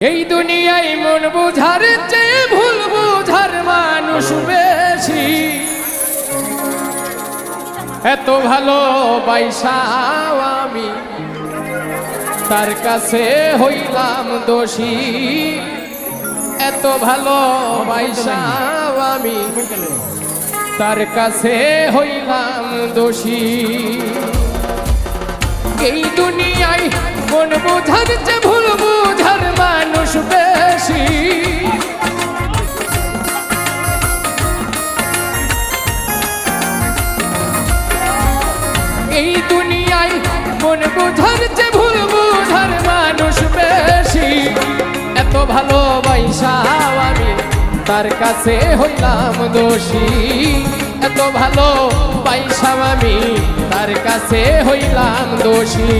এই দুনিয়ায় মন বুঝার চেয়ে ভুল বুঝার মানুষ বেশি। এত ভালোবাসাও আমি তার কাছে হইলাম দোষী। এত ভালোবাসাও আমি তার কাছে হইলাম দোষী। এই দুনিয়ায় মন বুঝার চেয়ে ভুল বুঝার মানুষ বেশি। এই দুনিয়ায় মন বুঝার চেয়ে ভুল বুঝার মানুষ বেশি। এত ভালোবাসাও আমি তার কাছে হইলাম দোষী। এত ভালোবাসাও আমি তার কাছে হইলাম দোষী।